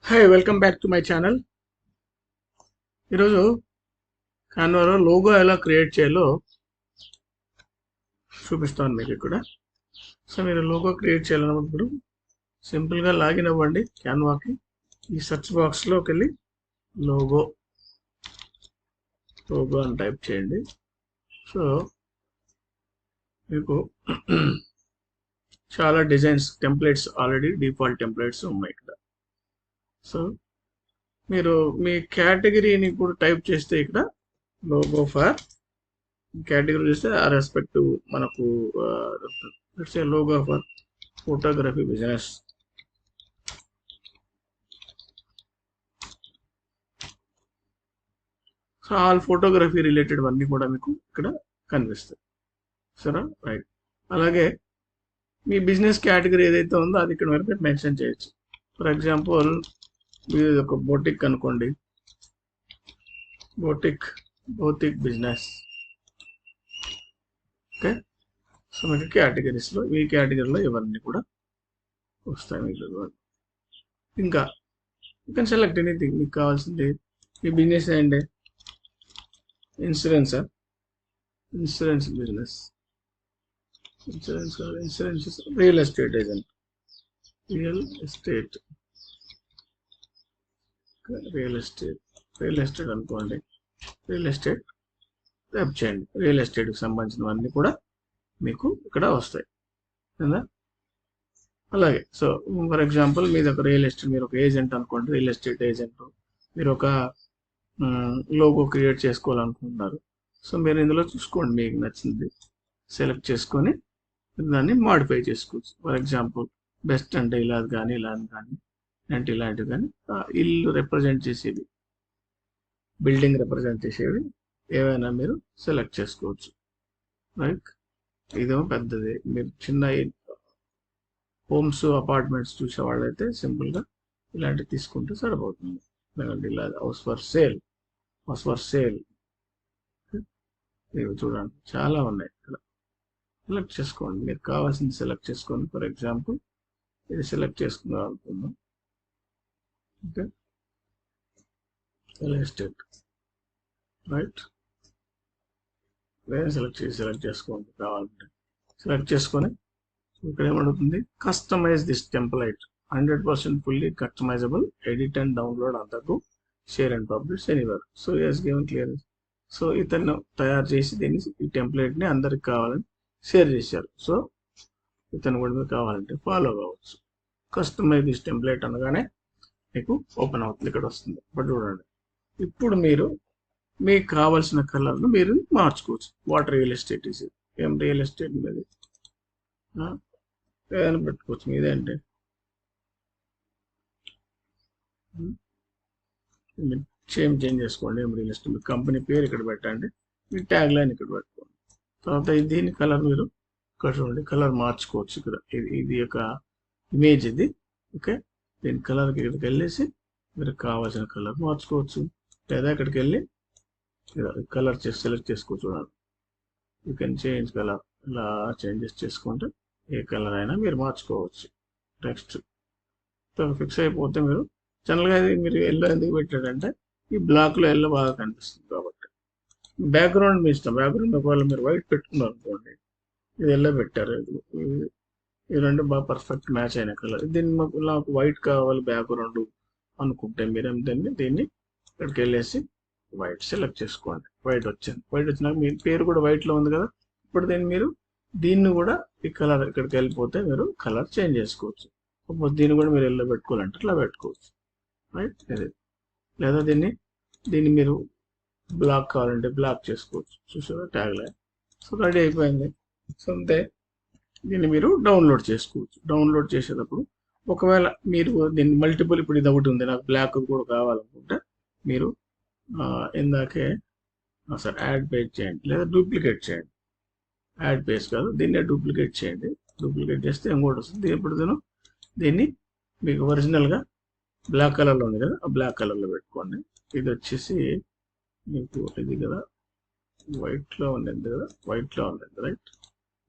Hi welcome back to my channel. ఈరోజు కాన్వాలో logo ఎలా create చేయాలో చూపిస్తాను మీకు ఇక్కడ. సో మీరు లోగో క్రియేట్ చేయాలన్నప్పుడు సింపుల్గా లాగిన్ అవ్వండి క్యాన్వాకి. ఈ సెర్చ్ బాక్స్లోకి వెళ్ళి లోగో అని టైప్ చేయండి. సో మీకు చాలా designs templates already default templates ఉన్నాయి ఇక్కడ. సో మీరు మీ కేటగిరీని కూడా టైప్ చేస్తే ఇక్కడ లోగో ఫర్ కేటగిరీ చేస్తే ఆ రెస్పెక్ట్ మనకు logo for photography business. So all photography related అన్నీ కూడా మీకు ఇక్కడ కనిపిస్తాయి. సరే రైట్. అలాగే మీ బిజినెస్ కేటగిరీ ఏదైతే ఉందో అది ఇక్కడ వరకు మెన్షన్ చేయొచ్చు. ఫర్ ఎగ్జాంపుల్ మీరు ఒక బోటిక్ అనుకోండి, బోటిక్ బిజినెస్. ఓకే. సో మీకు కేటగిరీస్లో ఈ కేటగిరీలో ఇవన్నీ కూడా వస్తాయి మీకు. ఇంకా యూ కెన్ సెలెక్ట్ ఎనీథింగ్. మీకు కావాల్సింది మీ బిజినెస్ ఏంటి, insurance business, insurance real estate agent, real estate అనుకోండి. రియల్ ఎస్టేట్ టైప్ చేయండి. రియల్ ఎస్టేట్కి సంబంధించినవన్నీ కూడా మీకు ఇక్కడ వస్తాయి కదా. అలాగే సో ఫర్ ఎగ్జాంపుల్ మీది ఒక రియల్ ఎస్టేట్, మీరు ఒక ఏజెంట్ అనుకోండి, రియల్ ఎస్టేట్ ఏజెంట్. మీరు ఒక లోగో క్రియేట్ చేసుకోవాలనుకుంటున్నారు. సో మీరు ఇందులో చూసుకోండి, మీకు నచ్చింది సెలెక్ట్ చేసుకొని దాన్ని మాడిఫై చేసుకోవచ్చు. ఫర్ ఎగ్జాంపుల్ బెస్ట్ అంటే ఇలా కానీ అంటే ఇలాంటివి కానీ, ఇల్లు రిప్రజెంట్ చేసేవి, బిల్డింగ్ రిప్రజెంట్ చేసేవి ఏవైనా మీరు సెలెక్ట్ చేసుకోవచ్చు. రైట్. ఇదేమో పెద్దది. మీరు చిన్న హోమ్స్ అపార్ట్మెంట్స్ చూసే వాళ్ళైతే సింపుల్గా ఇలాంటివి తీసుకుంటే సరిపోతుంది. ఇలా హౌస్ ఫర్ సేల్ ఇవి చూడండి చాలా ఉన్నాయి ఇక్కడ. సెలెక్ట్ చేసుకోండి, మీరు కావాల్సింది సెలెక్ట్ చేసుకోండి. ఫర్ ఎగ్జాంపుల్ ఇది సెలెక్ట్ చేసుకుందాం అనుకుందాం. ఓకే. Real estate right. వేరే సెలెక్ట్ చేసుకోండి కావాలంటే. సెలెక్ట్ చేసుకొని ఇక్కడ ఏమడుగుతుంది, customise this template 100% fully customisable, edit and download అంతకు, share and publish anywhere. So as given clearance. So ఇతను తయారు చేసి దీన్ని ఈ టెంప్లెట్ని అందరికి కావాలని షేర్ చేశారు. సో ఇతను కూడా మీకు కావాలంటే ఫాలో కావచ్చు. కస్టమైజ్ దిస్ టెంప్లెట్ అనగానే మీకు ఓపెన్ అవుతుంది, ఇక్కడ వస్తుంది. బట్ చూడండి, ఇప్పుడు మీరు మీకు కావాల్సిన కలర్ను మీరు మార్చుకోవచ్చు. వాట్ రియల్ ఎస్టేట్ ఇది, ఏం రియల్ ఎస్టేట్ మీద ఏదైనా పెట్టుకోవచ్చు. మీదేంటే చేంజ్ చేసుకోండి. ఏం రియల్ ఎస్టేట్, మీ కంపెనీ పేరు ఇక్కడ పెట్టండి, మీ ట్యాగ్ లైన్ ఇక్కడ పెట్టుకోండి. తర్వాత దీని కలర్ మీరు ఇక్కడ చూడండి, కలర్ మార్చుకోవచ్చు. ఇక్కడ ఇది ఒక ఇమేజ్ ఇది. ఓకే. దీని కలర్కి ఇక్కడికి వెళ్ళేసి మీరు కావాల్సిన కలర్ మార్చుకోవచ్చు. లేదా ఇక్కడికి వెళ్ళి కలర్ సెలెక్ట్ చేసుకోవచ్చు. చూడండి, యూ కెన్ చేంజ్ కలర్. ఇలా చేంజెస్ చేసుకుంటే ఏ కలర్ అయినా మీరు మార్చుకోవచ్చు. నెక్స్ట్ ఫిక్స్ అయిపోతే మీరు జనరల్గా మీరు ఎల్లో ఎందుకు పెట్టారంటే ఈ బ్లాక్లో ఎల్లో బాగా కనిపిస్తుంది కాబట్టి. బ్యాక్గ్రౌండ్ మీ ఇష్టం. బ్యాక్గ్రౌండ్ ఒకవేళ మీరు వైట్ పెట్టుకున్నారు అనుకోండి, ఇది ఎల్లో పెట్టారు, ఈ రెండు బాగా పర్ఫెక్ట్ మ్యాచ్ అయిన కలర్. దీన్ని నాకు వైట్ కావాలి బ్యాక్గ్రౌండ్ అనుకుంటే మీరు ఏంటంటే దీన్ని ఇక్కడికి వెళ్ళేసి వైట్ సెలెక్ట్ చేసుకోండి. వైట్ వచ్చినాక మీ పేరు కూడా వైట్లో ఉంది కదా. ఇప్పుడు దీన్ని కూడా ఈ కలర్ ఇక్కడికి వెళ్ళిపోతే మీరు కలర్ చేంజ్ చేసుకోవచ్చు. సపోజ్ దీన్ని కూడా మీరు ఎల్లో పెట్టుకోవాలంటే ఇట్లా పెట్టుకోవచ్చు. రైట్. లేదా దీన్ని మీరు బ్లాక్ కావాలంటే బ్లాక్ చేసుకోవచ్చు. చూసారా ట్యాగ్ లైన్. సో రెడీ అయిపోయింది. సో అంతే. దీన్ని మీరు డౌన్లోడ్ చేసుకోవచ్చు. డౌన్లోడ్ చేసేటప్పుడు ఒకవేళ మీరు దీన్ని మల్టిపుల్, ఇప్పుడు ఇది ఒకటి ఉంది నాకు బ్లాక్ కూడా కావాలనుకుంటే మీరు ఇందాకే సార్ యాడ్ పేజ్ చేయండి, లేదా డూప్లికేట్ చేయండి. యాడ్ పేజ్ కాదు, దీన్నే డూప్లికేట్ చేయండి. డూప్లికేట్ చేస్తే ఇంకోటి వస్తుంది. ఇప్పుడు దీన్ని మీకు ఒరిజినల్గా బ్లాక్ కలర్లో ఉంది కదా, ఆ బ్లాక్ కలర్లో పెట్టుకోండి. ఇది వచ్చేసి మీకు ఇది కదా వైట్లో ఉండేది కదా, వైట్లో ఉండేది రైట్.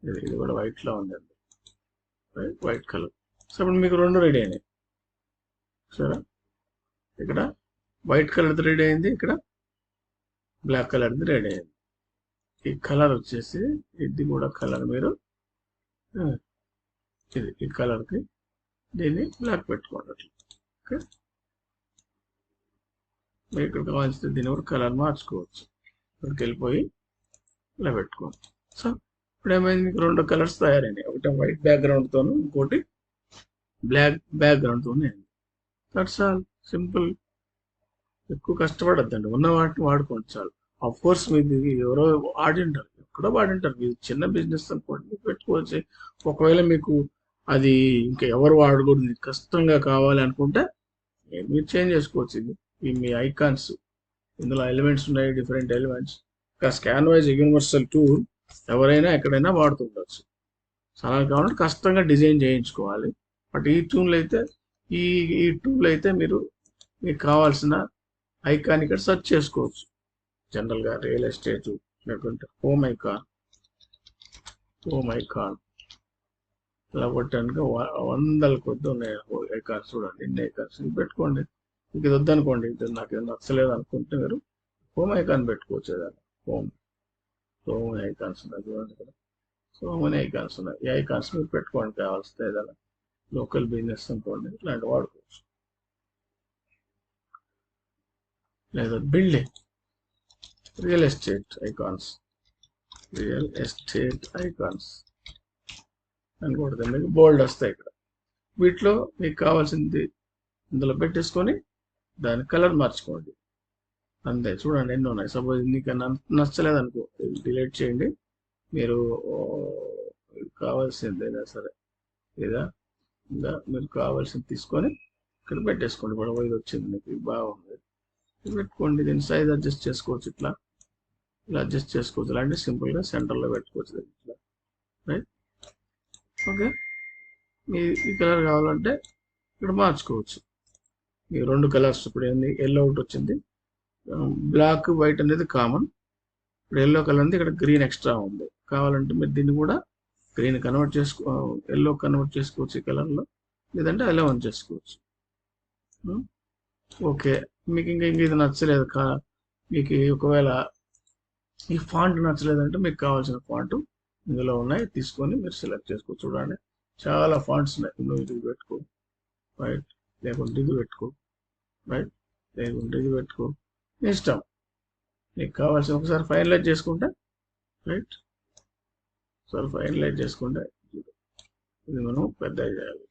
ఇది కూడా వైట్లో ఉండేది రైట్, వైట్ కలర్. సో ఇప్పుడు మీకు రెండు రెడీ అయినాయి. సరే. ఇక్కడ వైట్ కలర్ది రెడీ అయింది, ఇక్కడ బ్లాక్ కలర్ది రెడీ అయింది. ఈ కలర్ వచ్చేసి ఇది కూడా కలర్ మీరు ఇది ఈ కలర్కి దీన్ని బ్లాక్ పెట్టుకోండి అట్లా. ఓకే, మీరు ఇక్కడ కావాల్సిన దీన్ని కూడా కలర్ మార్చుకోవచ్చు. ఇక్కడికి వెళ్ళిపోయి ఇలా పెట్టుకోండి. సో ఇప్పుడు ఏమైంది, మీకు 2 కలర్స్ తయారైనాయి. ఒకటి వైట్ బ్యాక్గ్రౌండ్తోను, ఇంకోటి బ్లాక్ బ్యాక్గ్రౌండ్తోనే. That's all, simple. ఎక్కువ కష్టపడద్దండి, ఉన్న వాటిని వాడుకోండి చాలు. ఆఫ్ కోర్స్ మీది ఎవరో వాడింటారు, ఎక్కడో వాడింటారు. మీది చిన్న బిజినెస్ అనుకోండి, పెట్టుకోవచ్చు. ఒకవేళ మీకు అది ఇంకా ఎవరు వాడకూడదు, కష్టంగా కావాలి అనుకుంటే మీరు చేంజ్ చేసుకోవచ్చు. ఇది మీ ఐకాన్స్, ఇందులో ఎలిమెంట్స్ ఉన్నాయి, డిఫరెంట్ ఎలిమెంట్స్. ఇంకా స్కాన్ వైజ్ యూనివర్సల్ టూల్ ఎవరైనా ఎక్కడైనా వాడుతుండొచ్చు. చాలా కావాలంటే కష్టంగా డిజైన్ చేయించుకోవాలి. బట్ ఈ టూల్ అయితే ఈ టూల్ అయితే మీరు మీకు కావాల్సిన ఐకాన్ ఇక్కడ సెర్చ్ చేసుకోవచ్చు. జనరల్గా రియల్ ఎస్టేట్ లేకుంటే హోమ్ ఐకాన్ ఇలా కొట్టాక 100ల కొద్ది ఉన్నాయి ఐకాన్స్. చూడండి ఇన్ని ఐకాన్స్ పెట్టుకోండి. మీకు ఇది వద్దనుకోండి, ఇది నాకు ఏదో నచ్చలేదు అనుకుంటే మీరు హోమ్ ఐకాన్ పెట్టుకోవచ్చు. ఏదైనా హోమ్ ఐకాన్స్ ఉన్నాయి చూడండి ఇక్కడ. సో హోమ్ ఐకాన్స్ ఉన్నాయి, ఈ ఐకాన్స్ మీరు పెట్టుకోండి. కావాల్సింది ఏదైనా లోకల్ బిజినెస్ అనుకోండి, ఇలాంటి వాడుకోవచ్చు. లేదా బిల్డింగ్ రియల్ ఎస్టేట్ ఐకాన్స్ అని కొడితే మీకు బోల్డ్ వస్తాయి. ఇక్కడ వీటిలో మీకు కావాల్సింది ఇందులో పెట్టేసుకొని దాని కలర్ మార్చుకోండి. అంతే, చూడండి ఎన్ని ఉన్నాయి. సపోజ్ నీకు నచ్చలేదు అనుకో, డిలీట్ చేయండి. మీరు కావాల్సింది ఏదైనా సరే, లేదా ఇంకా మీరు కావాల్సింది తీసుకొని ఇక్కడ పెట్టేసుకోండి. ఇప్పుడు ఇది వచ్చింది మీకు బాగుంది, పెట్టుకోండి. దీన్ని సైజ్ అడ్జస్ట్ చేసుకోవచ్చు, ఇలా అడ్జస్ట్ చేసుకోవచ్చు. ఇలాంటి సింపుల్గా సెంటర్లో పెట్టుకోవచ్చు ఇట్లా, రైట్. ఓకే, మీ ఈ కలర్ కావాలంటే ఇక్కడ మార్చుకోవచ్చు. మీ 2 కలర్స్ ఇప్పుడు ఏంది, ఎల్లో ఒకటి వచ్చింది, బ్లాక్ వైట్ అనేది కామన్. ఇప్పుడు ఎల్లో కలర్ ఉంది, ఇక్కడ గ్రీన్ ఎక్స్ట్రా ఉంది. కావాలంటే మీరు దీన్ని కూడా గ్రీన్ కన్వర్ట్ ఎల్లో కన్వర్ట్ చేసుకోవచ్చు ఈ కలర్లో, లేదంటే అలా ఆన్ చేసుకోవచ్చు. ఓకే, మీకు ఇంకా ఇది నచ్చలేదు, మీకు ఒకవేళ ఈ ఫాంట్ నచ్చలేదంటే మీకు కావాల్సిన ఫాంట్ ఇందులో ఉన్నాయి, తీసుకొని మీరు సెలెక్ట్ చేసుకోవచ్చు. చూడండి చాలా ఫాంట్స్ ఉన్నాయి. నువ్వు ఇది పెట్టుకో, రైట్, లేకుంటే ఇది పెట్టుకో, రైట్, లేకుంటే ఇది పెట్టుకో, ఇష్టం మీకు కావాల్సిన. ఒకసారి ఫైనలైజ్ చేసుకుంటే, రైట్, ఒకసారి ఫైనలైజ్ చేసుకుంటే ఇది మనం పెద్దగా చేయాలి.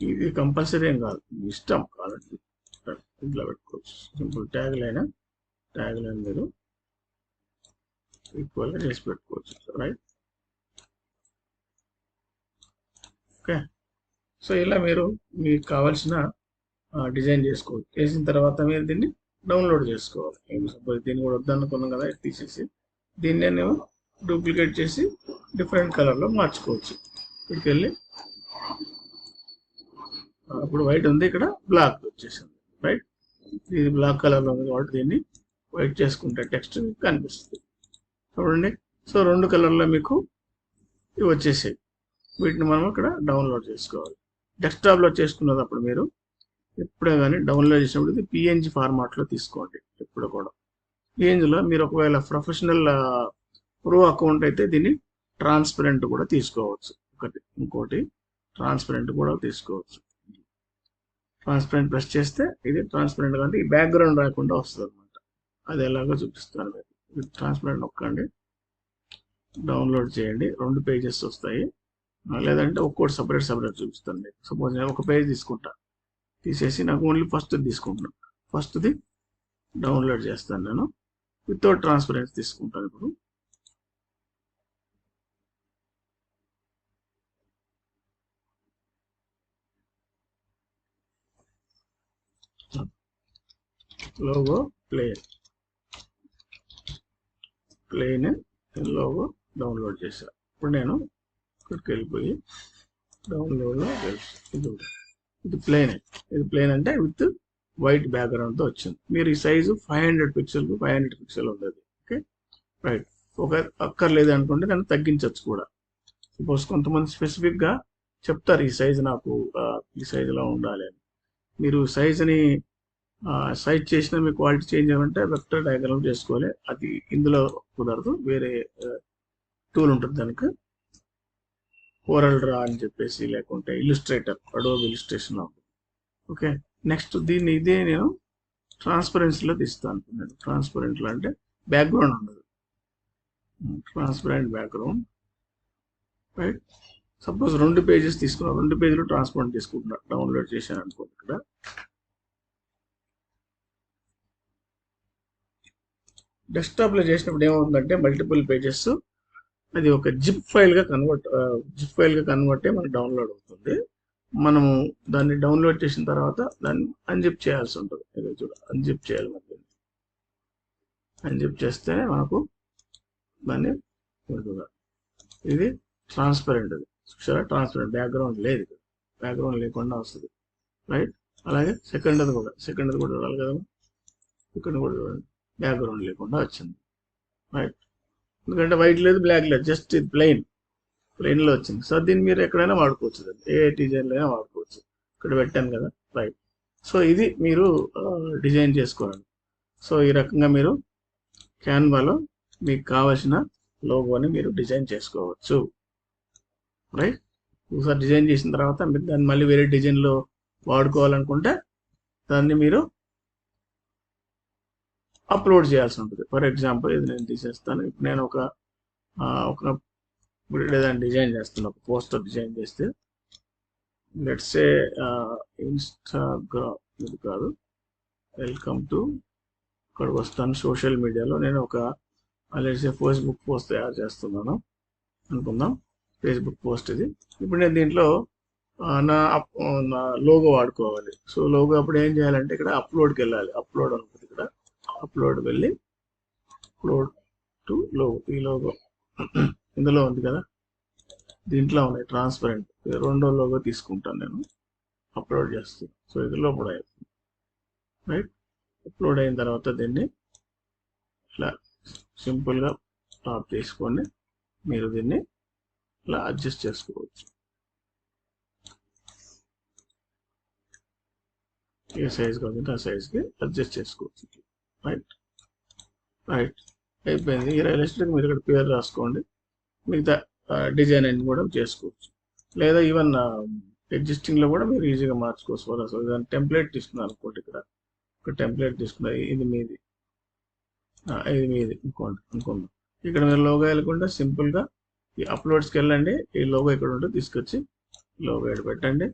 ఇది కంపల్సరీ ఏం కాదు, ఇష్టం కావాలంటే ఇంట్లో పెట్టుకోవచ్చు. సింపుల్ ట్యాగ్ లైన్ మీరు ఈక్వల్గా చేసి పెట్టుకోవచ్చు, రైట్. ఓకే, సో ఇలా మీరు మీకు కావాల్సిన డిజైన్ చేసుకోవచ్చు. చేసిన తర్వాత మీరు దీన్ని డౌన్లోడ్ చేసుకోవాలి. సపోజ్ దీన్ని కూడా వద్దనుకున్నాం కదా, తీసేసి దీన్నే నేను డూప్లికేట్ చేసి డిఫరెంట్ కలర్లో మార్చుకోవచ్చు. ఇక్కడికి వెళ్ళి ఇప్పుడు వైట్ ఉంది, ఇక్కడ బ్లాక్ వచ్చేసింది, రైట్. ఇది బ్లాక్ కలర్లో ఉంది కాబట్టి దీన్ని వైట్ చేసుకుంటే టెక్స్ట్ కనిపిస్తుంది. చూడండి, సో 2 కలర్లో మీకు ఇవి వచ్చేసాయి. వీటిని మనం ఇక్కడ డౌన్లోడ్ చేసుకోవాలి. డెస్క్టాప్లో చేసుకున్నప్పుడు మీరు ఎప్పుడే కానీ డౌన్లోడ్ చేసినప్పుడు ఇది పిఎన్జి ఫార్మాట్లో తీసుకోండి. ఎప్పుడు కూడా పిఎన్జిలో మీరు ఒకవేళ ప్రొఫెషనల్ ప్రో అకౌంట్ అయితే దీన్ని ట్రాన్స్పరెంట్ కూడా తీసుకోవచ్చు. ఇంకోటి ట్రాన్స్పరెంట్ కూడా తీసుకోవచ్చు. ట్రాన్స్పరెంట్ ప్రెస్ చేస్తే ఇది ట్రాన్స్పరెంట్ అంటే ఈ బ్యాక్గ్రౌండ్ రాకుండా వస్తుంది అనమాట. అది ఎలాగో చూపిస్తాను మీకు. ట్రాన్స్పరెంట్ నొక్కండి, డౌన్లోడ్ చేయండి, 2 పేజెస్ వస్తాయి. లేదంటే ఒక్కోటి సపరేట్ చూపిస్తాను మీకు. సపోజ్ నేను ఒక పేజ్ తీసుకుంటా, తీసేసి నాకు ఓన్లీ ఫస్ట్ తీసుకుంటున్నాను. ఫస్ట్ది డౌన్లోడ్ చేస్తాను నేను, వితౌట్ ట్రాన్స్పరెన్స్ తీసుకుంటాను. ఇప్పుడు లోగో ప్లేన్ లోగో డౌన్లోడ్ చేశాను. ఇప్పుడు నేను ఇక్కడికి వెళ్ళిపోయి డౌన్లోడ్లో ఇది ప్లేన్ అంటే విత్ వైట్ బ్యాక్గ్రౌండ్తో వచ్చింది. మీరు ఈ సైజు 500 పిక్సెల్ ఉండేది. Okay, right. ఒక అక్కర్లేదు అనుకుంటే దాన్ని తగ్గించవచ్చు కూడా. సపోజ్ కొంతమంది స్పెసిఫిక్గా చెప్తారు ఈ సైజు నాకు ఈ సైజులో ఉండాలి అని. మీరు సైజుని సైజ్ చేసిన మీ క్వాలిటీ చేంజ్ అవ్వాలంటే వెక్టర్ డయాగ్రామ్ చేసుకోవాలి. అది ఇందులో కుదరదు, వేరే టూల్ ఉంటుంది దానికి, కోరల్ డ్రా అని చెప్పేసి, లేకుంటే ఇల్లుస్ట్రేటర్, అడోబ్ ఇల్లుస్ట్రేషన్ ఉంటుంది. ఓకే, నెక్స్ట్ ఇదే నేను ట్రాన్స్పరెన్సీలో తీస్తాను అనుకున్నాను. ట్రాన్స్పరెంట్లో అంటే బ్యాక్గ్రౌండ్ ఉండదు, transparent background, right. Suppose 2 pages తీసుకున్నాను, 2 పేజీలు ట్రాన్స్పరెంట్ తీసుకుంటున్నా, డౌన్లోడ్ చేశాను అనుకోండి. ఇక్కడ డెస్క్టాప్లో చేసినప్పుడు ఏమవుతుందంటే మల్టిపుల్ పేజెస్ అది ఒక జిప్ ఫైల్గా కన్వర్ట్ అయ్యి మనకు డౌన్లోడ్ అవుతుంది. మనము దాన్ని డౌన్లోడ్ చేసిన తర్వాత దాన్ని అన్జిప్ చేయాల్సి ఉంటుంది. అన్జిప్ చేయాలి, మనకి అన్జిప్ చేస్తేనే మనకు దాన్ని ఇది ట్రాన్స్పరెంట్, అది చూసారా, ట్రాన్స్పరెంట్ బ్యాక్గ్రౌండ్ లేదు, బ్యాక్గ్రౌండ్ లేకుండా వస్తుంది, రైట్. అలాగే సెకండ్ కూడా చూడాలి కదా, సెకండ్ కూడా చూడండి, బ్యాక్గ్రౌండ్ లేకుండా వచ్చింది, రైట్. ఎందుకంటే వైట్ లేదు, బ్లాక్ లేదు, జస్ట్ ఇది ప్లెయిన్లో వచ్చింది. సో దీన్ని మీరు ఎక్కడైనా వాడుకోవచ్చు, ఏ డిజైన్లో అయినా వాడుకోవచ్చు. ఇక్కడ పెట్టాను కదా, రైట్. సో ఇది మీరు డిజైన్ చేసుకోవాలి. సో ఈ రకంగా మీరు క్యాన్వాలో మీకు కావాల్సిన లోగోని మీరు డిజైన్ చేసుకోవచ్చు, రైట్. ఒకసారి డిజైన్ చేసిన తర్వాత మీరు దాన్ని మళ్ళీ వేరే డిజైన్లో వాడుకోవాలనుకుంటే దాన్ని మీరు అప్లోడ్ చేయాల్సి ఉంటుంది. ఫర్ ఎగ్జాంపుల్ ఇది నేను తీసేస్తాను. ఇప్పుడు నేను ఒక ఏదైనా డిజైన్ చేస్తాను, ఒక పోస్టర్ డిజైన్ చేస్తే, లెట్స్ సే ఇన్స్టాగ్రామ్, ఇది కాదు, వెల్కమ్ టు, ఇక్కడికి వస్తాను, సోషల్ మీడియాలో నేను ఒక లెట్స్ సే ఫేస్బుక్ పోస్ట్ తయారు చేస్తున్నాను అనుకుందాం, ఫేస్బుక్ పోస్ట్ ఇది. ఇప్పుడు నేను దీంట్లో నా లోగో వాడుకోవాలి. సో లోగో అప్పుడు ఏం చేయాలంటే ఇక్కడ అప్లోడ్కి వెళ్ళాలి, అప్లోడ్ అనుకుంటుంది, ఇక్కడ అప్లోడ్ వెళ్ళి అప్లోడ్ టు లోగో, ఈ లోగో ఇందులో ఉంది కదా, దీంట్లో ఉన్నాయి ట్రాన్స్పరెంట్, రెండో లోగో తీసుకుంటాను నేను, అప్లోడ్ చేస్తాను. సో ఇది లోపల అవుతుంది, రైట్. అప్లోడ్ అయిన తర్వాత దీన్ని ఇలా సింపుల్గా టాప్ తీసుకొని మీరు దీన్ని ఇలా అడ్జస్ట్ చేసుకోవచ్చు, ఏ సైజ్ కావాలంటే ఆ సైజ్కి అడ్జస్ట్ చేసుకోవచ్చు, రైట్. అయిపోయింది. ఈ రియలిస్టిక్ మీరు ఇక్కడ పేరు రాసుకోండి, మిగతా డిజైన్ అన్ని కూడా చేసుకోవచ్చు. లేదా ఈవెన్ ఎగ్జిస్టింగ్లో కూడా మీరు ఈజీగా మార్చుకోవచ్చు. అసలు దాన్ని టెంప్లెట్ తీసుకున్నారు అనుకోండి, ఇక్కడ ఒక టెంప్లెట్ తీసుకున్నారు, ఇది మీది అనుకుందాం. ఇక్కడ మీరు లోగో వెళ్ళకుండా సింపుల్గా ఈ అప్లోడ్స్కి వెళ్ళండి, ఈ లోగో ఇక్కడ ఉంటే తీసుకొచ్చి లోగో ఇక్కడ పెట్టండి,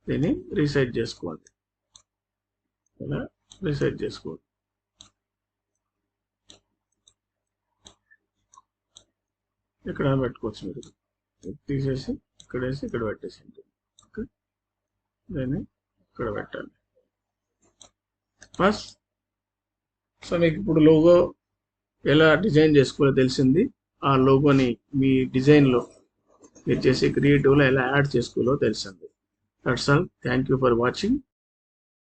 దీన్ని రీసైజ్ చేసుకోండి, ఇలా రీసైజ్ చేసుకోండి. ఇక్కడ పెట్టుకోవచ్చు, మీరు తీసేసి ఇక్కడ వేసి ఇక్కడ పెట్టేసింది, ఓకే. దీన్ని ఇక్కడ పెట్టాలి ఫస్ట్. సో మీకు ఇప్పుడు లోగో ఎలా డిజైన్ చేసుకోవాలో తెలిసింది. ఆ లోగోని మీ డిజైన్లో మీరు చేసే క్రియేటివ్లో ఎలా యాడ్ చేసుకోవాలో తెలిసింది. That's all. Thank you for watching.